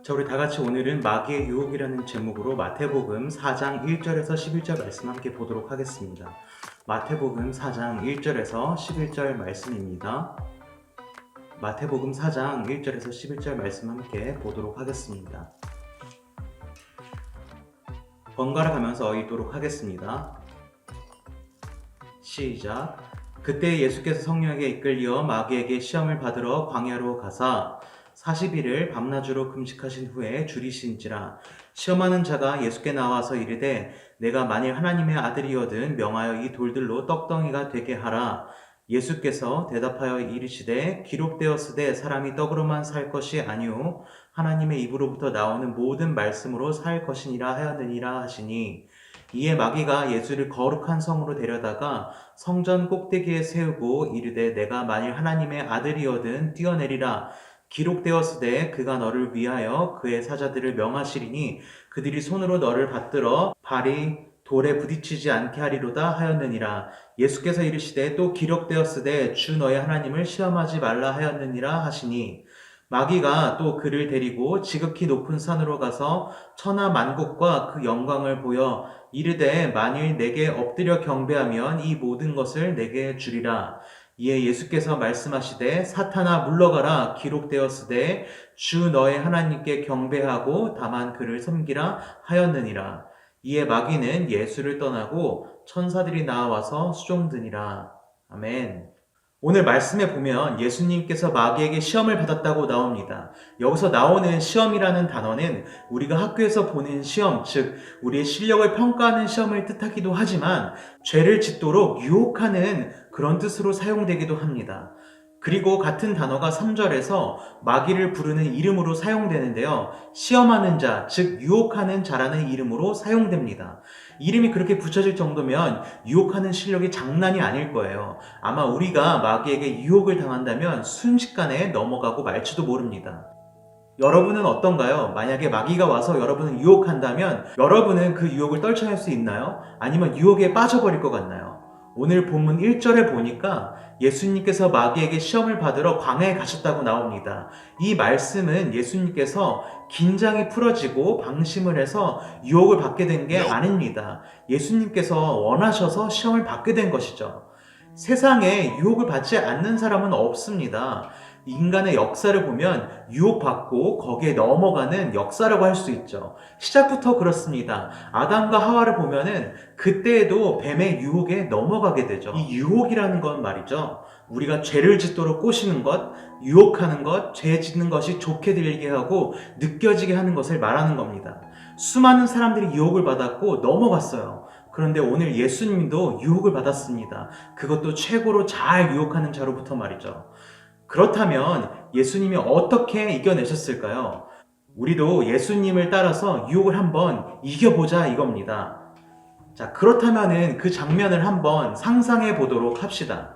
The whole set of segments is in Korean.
자, 우리 다 같이 오늘은 마귀의 유혹이라는 제목으로 마태복음 4장 1절에서 11절 말씀 함께 보도록 하겠습니다. 마태복음 4장 1절에서 11절 말씀입니다. 마태복음 4장 1절에서 11절 말씀 함께 보도록 하겠습니다. 번갈아 가면서 읽도록 하겠습니다. 시작. 그때 예수께서 성령에게 이끌려 마귀에게 시험을 받으러 광야로 가사 40일을 밤낮으로 금식하신 후에 줄이신지라. 시험하는 자가 예수께 나와서 이르되 내가 만일 하나님의 아들이거든 명하여 이 돌들로 떡덩이가 되게 하라. 예수께서 대답하여 이르시되 기록되었으되 사람이 떡으로만 살 것이 아니요 하나님의 입으로부터 나오는 모든 말씀으로 살 것이니라 하였느니라 하시니, 이에 마귀가 예수를 거룩한 성으로 데려다가 성전 꼭대기에 세우고 이르되 내가 만일 하나님의 아들이거든 뛰어내리라. 기록되었으되 그가 너를 위하여 그의 사자들을 명하시리니 그들이 손으로 너를 받들어 발이 돌에 부딪히지 않게 하리로다 하였느니라. 예수께서 이르시되 또 기록되었으되 주 너의 하나님을 시험하지 말라 하였느니라 하시니, 마귀가 또 그를 데리고 지극히 높은 산으로 가서 천하 만국과 그 영광을 보여 이르되 만일 내게 엎드려 경배하면 이 모든 것을 내게 주리라. 이에 예수께서 말씀하시되 사탄아 물러가라. 기록되었으되 주 너의 하나님께 경배하고 다만 그를 섬기라 하였느니라. 이에 마귀는 예수를 떠나고 천사들이 나와서 수종드니라. 아멘. 오늘 말씀에 보면 예수님께서 마귀에게 시험을 받았다고 나옵니다. 여기서 나오는 시험이라는 단어는 우리가 학교에서 보는 시험, 즉 우리의 실력을 평가하는 시험을 뜻하기도 하지만 죄를 짓도록 유혹하는 그런 뜻으로 사용되기도 합니다. 그리고 같은 단어가 3절에서 마귀를 부르는 이름으로 사용되는데요. 시험하는 자, 즉 유혹하는 자라는 이름으로 사용됩니다. 이름이 그렇게 붙여질 정도면 유혹하는 실력이 장난이 아닐 거예요. 아마 우리가 마귀에게 유혹을 당한다면 순식간에 넘어가고 말지도 모릅니다. 여러분은 어떤가요? 만약에 마귀가 와서 여러분을 유혹한다면 여러분은 그 유혹을 떨쳐낼 수 있나요? 아니면 유혹에 빠져버릴 것 같나요? 오늘 본문 1절에 보니까 예수님께서 마귀에게 시험을 받으러 광야에 가셨다고 나옵니다. 이 말씀은 예수님께서 긴장이 풀어지고 방심을 해서 유혹을 받게 된 게 아닙니다. 예수님께서 원하셔서 시험을 받게 된 것이죠. 세상에 유혹을 받지 않는 사람은 없습니다. 인간의 역사를 보면 유혹받고 거기에 넘어가는 역사라고 할 수 있죠. 시작부터 그렇습니다. 아담과 하와를 보면은 그때에도 뱀의 유혹에 넘어가게 되죠. 이 유혹이라는 건 말이죠, 우리가 죄를 짓도록 꼬시는 것, 유혹하는 것, 죄 짓는 것이 좋게 들리게 하고 느껴지게 하는 것을 말하는 겁니다. 수많은 사람들이 유혹을 받았고 넘어갔어요. 그런데 오늘 예수님도 유혹을 받았습니다. 그것도 최고로 잘 유혹하는 자로부터 말이죠. 그렇다면 예수님이 어떻게 이겨내셨을까요? 우리도 예수님을 따라서 유혹을 한번 이겨보자 이겁니다. 자, 그렇다면 그 장면을 한번 상상해 보도록 합시다.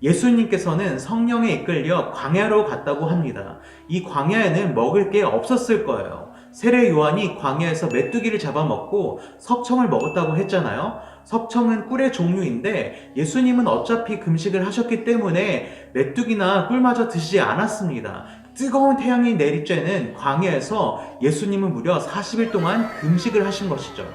예수님께서는 성령에 이끌려 광야로 갔다고 합니다. 이 광야에는 먹을 게 없었을 거예요. 세례 요한이 광야에서 메뚜기를 잡아먹고 석청을 먹었다고 했잖아요. 석청은 꿀의 종류인데 예수님은 어차피 금식을 하셨기 때문에 메뚜기나 꿀마저 드시지 않았습니다. 뜨거운 태양이 내릴 쬐는 광야에서 예수님은 무려 40일 동안 금식을 하신 것이죠.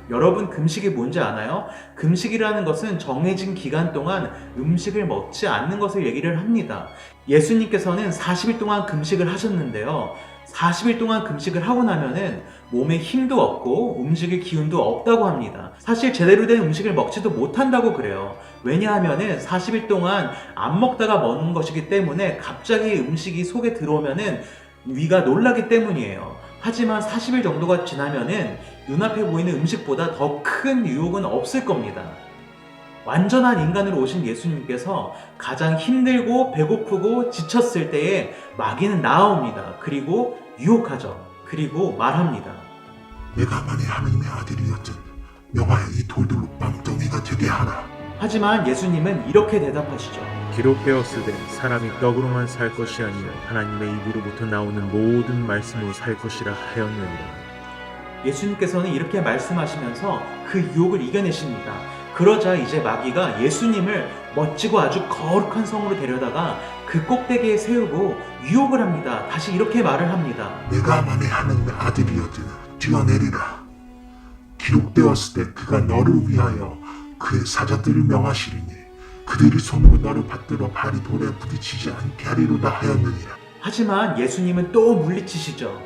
여러분, 금식이 뭔지 아나요? 금식이라는 것은 정해진 기간 동안 음식을 먹지 않는 것을 얘기를 합니다. 예수님께서는 40일 동안 금식을 하셨는데요. 40일 동안 금식을 하고 나면은 몸에 힘도 없고 움직일 기운도 없다고 합니다. 사실 제대로 된 음식을 먹지도 못한다고 그래요. 왜냐하면은 40일 동안 안 먹다가 먹는 것이기 때문에 갑자기 음식이 속에 들어오면은 위가 놀라기 때문이에요. 하지만 40일 정도가 지나면은 눈앞에 보이는 음식보다 더 큰 유혹은 없을 겁니다. 완전한 인간으로 오신 예수님께서 가장 힘들고 배고프고 지쳤을 때에 마귀는 나옵니다. 그리고 유혹하죠. 그리고 말합니다. 내가 만일 하나님의 아들이었든 명하여 이 돌들로 빵덩이가 되게 하라. 하지만 예수님은 이렇게 대답하시죠. 기록되었으되 사람이 떡으로만 살 것이 아니라 하나님의 입으로부터 나오는 모든 말씀으로 살 것이라 하였느니라. 예수님께서는 이렇게 말씀하시면서 그 유혹을 이겨내십니다. 그러자 이제 마귀가 예수님을 멋지고 아주 거룩한 성으로 데려다가 그 꼭대기에 세우고 유혹을 합니다. 다시 이렇게 말을 합니다. 내가 만에 하나님의 아들이었든 뛰어내리라. 기록되었을 때 그가 너를 위하여 그의 사자들을 명하시리니 그들이 손으로 너를 받들어 발이 돌에 부딪히지 않게 하리로다 하였느니라. 하지만 예수님은 또 물리치시죠.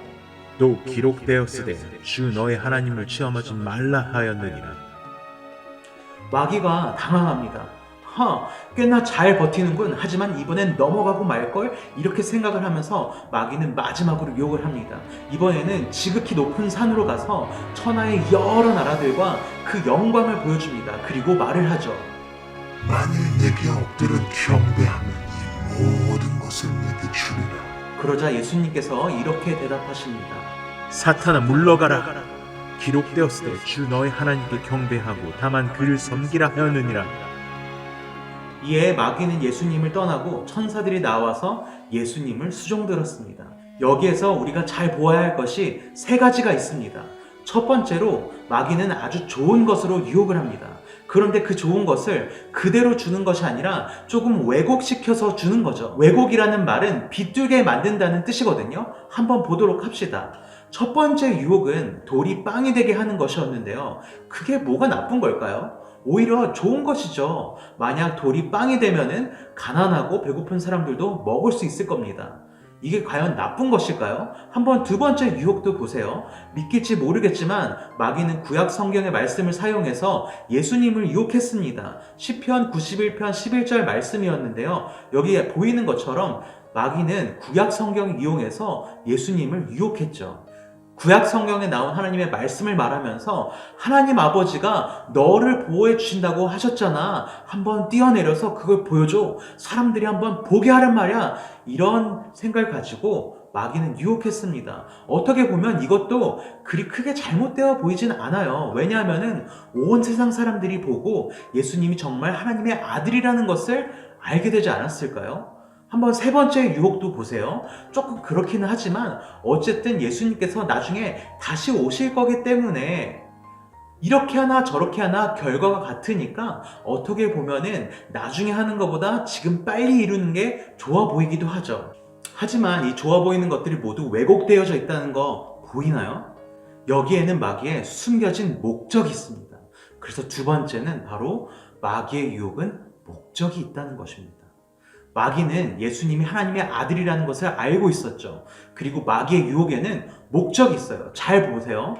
또 기록되었으되 주 너의 하나님을 시험하지 말라 하였느니라. 마귀가 당황합니다. 꽤나 잘 버티는군. 하지만 이번엔 넘어가고 말걸? 이렇게 생각을 하면서 마귀는 마지막으로 유혹을 합니다. 이번에는 지극히 높은 산으로 가서 천하의 여러 나라들과 그 영광을 보여줍니다. 그리고 말을 하죠. 만일 내게 엎드려 경배하면 이 모든 것을 내게 주리라. 그러자 예수님께서 이렇게 대답하십니다. 사탄아 물러가라. 기록되었으되 주 너의 하나님께 경배하고 다만 그를 섬기라 하였느니라. 이에 마귀는 예수님을 떠나고 천사들이 나와서 예수님을 수종들었습니다. 여기에서 우리가 잘 보아야 할 것이 세 가지가 있습니다. 첫 번째로 마귀는 아주 좋은 것으로 유혹을 합니다. 그런데 그 좋은 것을 그대로 주는 것이 아니라 조금 왜곡시켜서 주는 거죠. 왜곡이라는 말은 비뚤게 만든다는 뜻이거든요. 한번 보도록 합시다. 첫 번째 유혹은 돌이 빵이 되게 하는 것이었는데요. 그게 뭐가 나쁜 걸까요? 오히려 좋은 것이죠. 만약 돌이 빵이 되면은 가난하고 배고픈 사람들도 먹을 수 있을 겁니다. 이게 과연 나쁜 것일까요? 한번 두 번째 유혹도 보세요. 믿길지 모르겠지만 마귀는 구약 성경의 말씀을 사용해서 예수님을 유혹했습니다. 시편 91편 11절 말씀이었는데요. 여기에 보이는 것처럼 마귀는 구약 성경을 이용해서 예수님을 유혹했죠. 구약 성경에 나온 하나님의 말씀을 말하면서 하나님 아버지가 너를 보호해 주신다고 하셨잖아. 한번 뛰어내려서 그걸 보여줘. 사람들이 한번 보게 하란 말이야. 이런 생각을 가지고 마귀는 유혹했습니다. 어떻게 보면 이것도 그리 크게 잘못되어 보이진 않아요. 왜냐하면 온 세상 사람들이 보고 예수님이 정말 하나님의 아들이라는 것을 알게 되지 않았을까요? 한번 세 번째 유혹도 보세요. 조금 그렇기는 하지만 어쨌든 예수님께서 나중에 다시 오실 거기 때문에 이렇게 하나 저렇게 하나 결과가 같으니까 어떻게 보면은 나중에 하는 것보다 지금 빨리 이루는 게 좋아 보이기도 하죠. 하지만 이 좋아 보이는 것들이 모두 왜곡되어져 있다는 거 보이나요? 여기에는 마귀의 숨겨진 목적이 있습니다. 그래서 두 번째는 바로 마귀의 유혹은 목적이 있다는 것입니다. 마귀는 예수님이 하나님의 아들이라는 것을 알고 있었죠. 그리고 마귀의 유혹에는 목적이 있어요. 잘 보세요.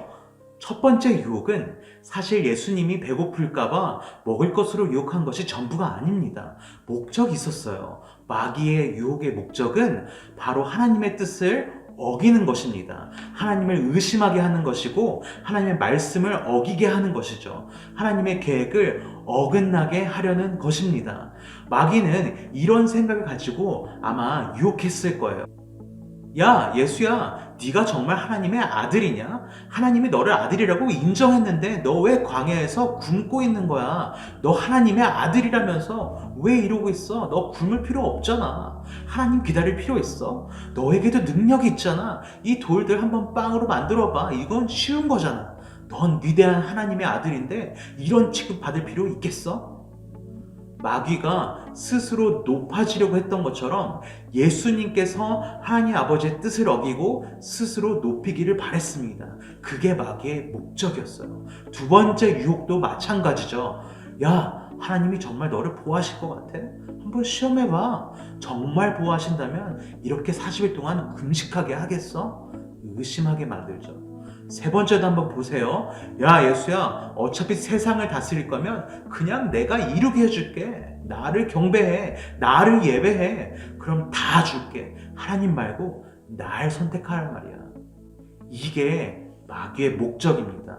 첫 번째 유혹은 사실 예수님이 배고플까봐 먹을 것으로 유혹한 것이 전부가 아닙니다. 목적이 있었어요. 마귀의 유혹의 목적은 바로 하나님의 뜻을 어기는 것입니다. 하나님을 의심하게 하는 것이고 하나님의 말씀을 어기게 하는 것이죠. 하나님의 계획을 어긋나게 하려는 것입니다. 마귀는 이런 생각을 가지고 아마 유혹했을 거예요. 야, 예수야, 네가 정말 하나님의 아들이냐? 하나님이 너를 아들이라고 인정했는데 너 왜 광야에서 굶고 있는 거야? 너 하나님의 아들이라면서 왜 이러고 있어? 너 굶을 필요 없잖아. 하나님 기다릴 필요 있어? 너에게도 능력이 있잖아. 이 돌들 한번 빵으로 만들어봐. 이건 쉬운 거잖아. 넌 위대한 하나님의 아들인데 이런 취급 받을 필요 있겠어? 마귀가 스스로 높아지려고 했던 것처럼 예수님께서 하나님 아버지의 뜻을 어기고 스스로 높이기를 바랬습니다. 그게 마귀의 목적이었어요. 두 번째 유혹도 마찬가지죠. 야, 하나님이 정말 너를 보호하실 것 같아? 한번 시험해봐. 정말 보호하신다면 이렇게 40일 동안 금식하게 하겠어? 의심하게 만들죠. 세 번째도 한번 보세요. 야, 예수야, 어차피 세상을 다스릴 거면 그냥 내가 이루게 해줄게. 나를 경배해. 나를 예배해. 그럼 다 줄게. 하나님 말고 날 선택하란 말이야. 이게 마귀의 목적입니다.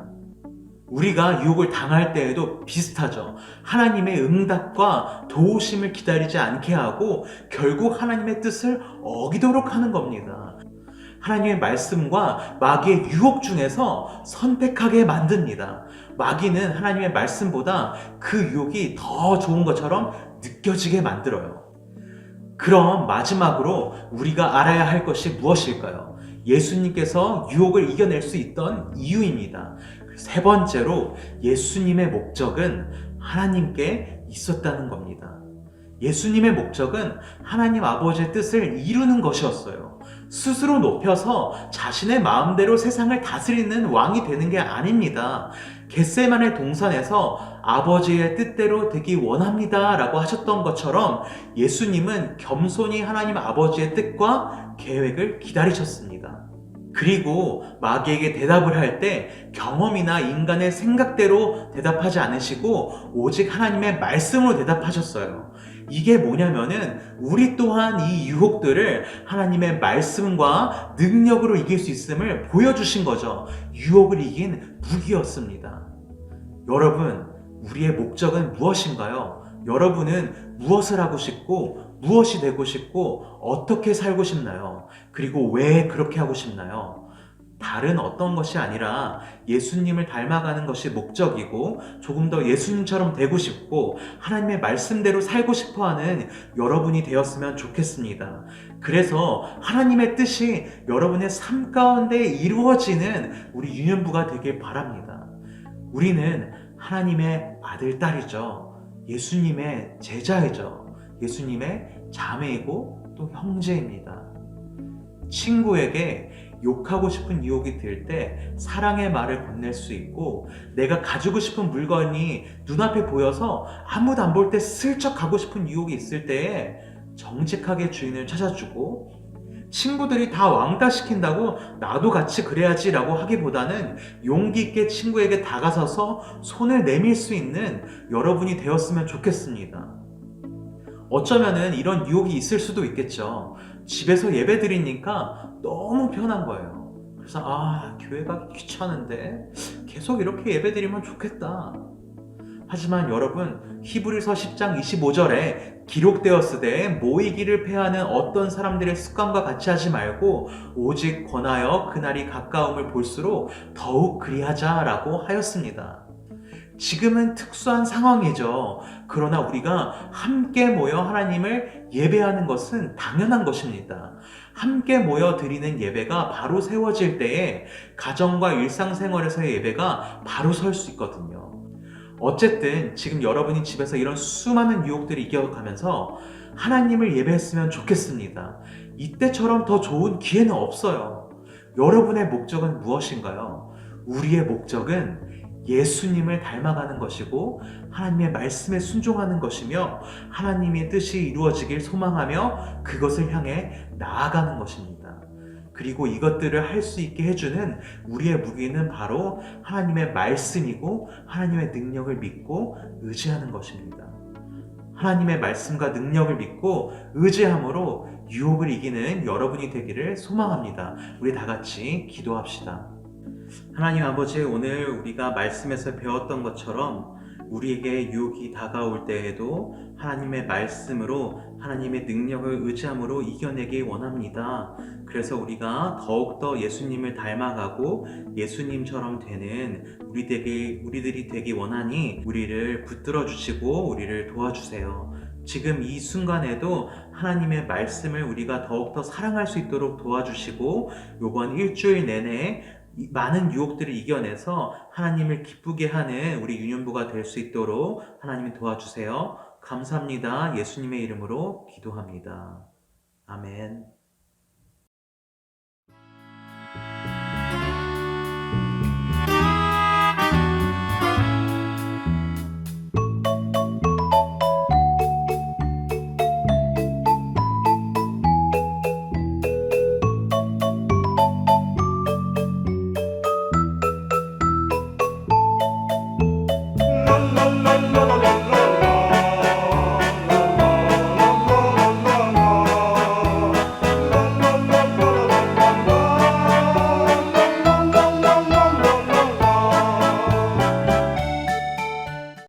우리가 유혹을 당할 때에도 비슷하죠. 하나님의 응답과 도우심을 기다리지 않게 하고 결국 하나님의 뜻을 어기도록 하는 겁니다. 하나님의 말씀과 마귀의 유혹 중에서 선택하게 만듭니다. 마귀는 하나님의 말씀보다 그 유혹이 더 좋은 것처럼 느껴지게 만들어요. 그럼 마지막으로 우리가 알아야 할 것이 무엇일까요? 예수님께서 유혹을 이겨낼 수 있던 이유입니다. 세 번째로 예수님의 목적은 하나님께 있었다는 겁니다. 예수님의 목적은 하나님 아버지의 뜻을 이루는 것이었어요. 스스로 높여서 자신의 마음대로 세상을 다스리는 왕이 되는 게 아닙니다. 겟세마네 동산에서 아버지의 뜻대로 되기 원합니다 라고 하셨던 것처럼 예수님은 겸손히 하나님 아버지의 뜻과 계획을 기다리셨습니다. 그리고 마귀에게 대답을 할 때 경험이나 인간의 생각대로 대답하지 않으시고 오직 하나님의 말씀으로 대답하셨어요. 이게 뭐냐면은 우리 또한 이 유혹들을 하나님의 말씀과 능력으로 이길 수 있음을 보여주신 거죠. 유혹을 이긴 무기였습니다. 여러분, 우리의 목적은 무엇인가요? 여러분은 무엇을 하고 싶고 무엇이 되고 싶고 어떻게 살고 싶나요? 그리고 왜 그렇게 하고 싶나요? 다른 어떤 것이 아니라 예수님을 닮아가는 것이 목적이고 조금 더 예수님처럼 되고 싶고 하나님의 말씀대로 살고 싶어하는 여러분이 되었으면 좋겠습니다. 그래서 하나님의 뜻이 여러분의 삶 가운데 이루어지는 우리 유년부가 되길 바랍니다. 우리는 하나님의 아들, 딸이죠. 예수님의 제자이죠. 예수님의 자매이고 또 형제입니다. 친구에게 욕하고 싶은 유혹이 들 때 사랑의 말을 건넬 수 있고, 내가 가지고 싶은 물건이 눈앞에 보여서 아무도 안 볼 때 슬쩍 가고 싶은 유혹이 있을 때에 정직하게 주인을 찾아주고, 친구들이 다 왕따시킨다고 나도 같이 그래야지 라고 하기보다는 용기 있게 친구에게 다가서서 손을 내밀 수 있는 여러분이 되었으면 좋겠습니다. 어쩌면은 이런 유혹이 있을 수도 있겠죠. 집에서 예배 드리니까 너무 편한 거예요. 그래서 교회 가기 귀찮은데 계속 이렇게 예배 드리면 좋겠다. 하지만 여러분, 히브리서 10장 25절에 기록되었으되 모이기를 패하는 어떤 사람들의 습관과 같이 하지 말고 오직 권하여 그날이 가까움을 볼수록 더욱 그리하자라고 하였습니다. 지금은 특수한 상황이죠. 그러나 우리가 함께 모여 하나님을 예배하는 것은 당연한 것입니다. 함께 모여 드리는 예배가 바로 세워질 때에 가정과 일상생활에서의 예배가 바로 설 수 있거든요. 어쨌든 지금 여러분이 집에서 이런 수많은 유혹들을 이겨가면서 하나님을 예배했으면 좋겠습니다. 이때처럼 더 좋은 기회는 없어요. 여러분의 목적은 무엇인가요? 우리의 목적은 예수님을 닮아가는 것이고 하나님의 말씀에 순종하는 것이며 하나님의 뜻이 이루어지길 소망하며 그것을 향해 나아가는 것입니다. 그리고 이것들을 할 수 있게 해주는 우리의 무기는 바로 하나님의 말씀이고 하나님의 능력을 믿고 의지하는 것입니다. 하나님의 말씀과 능력을 믿고 의지함으로 유혹을 이기는 여러분이 되기를 소망합니다. 우리 다 같이 기도합시다. 하나님 아버지, 오늘 우리가 말씀에서 배웠던 것처럼 우리에게 유혹이 다가올 때에도 하나님의 말씀으로 하나님의 능력을 의지함으로 이겨내기 원합니다. 그래서 우리가 더욱더 예수님을 닮아가고 예수님처럼 되는 우리들이 되기 원하니 우리를 붙들어 주시고 우리를 도와주세요. 지금 이 순간에도 하나님의 말씀을 우리가 더욱더 사랑할 수 있도록 도와주시고 이번 일주일 내내 많은 유혹들을 이겨내서 하나님을 기쁘게 하는 우리 유년부가 될 수 있도록 하나님이 도와주세요. 감사합니다. 예수님의 이름으로 기도합니다. 아멘.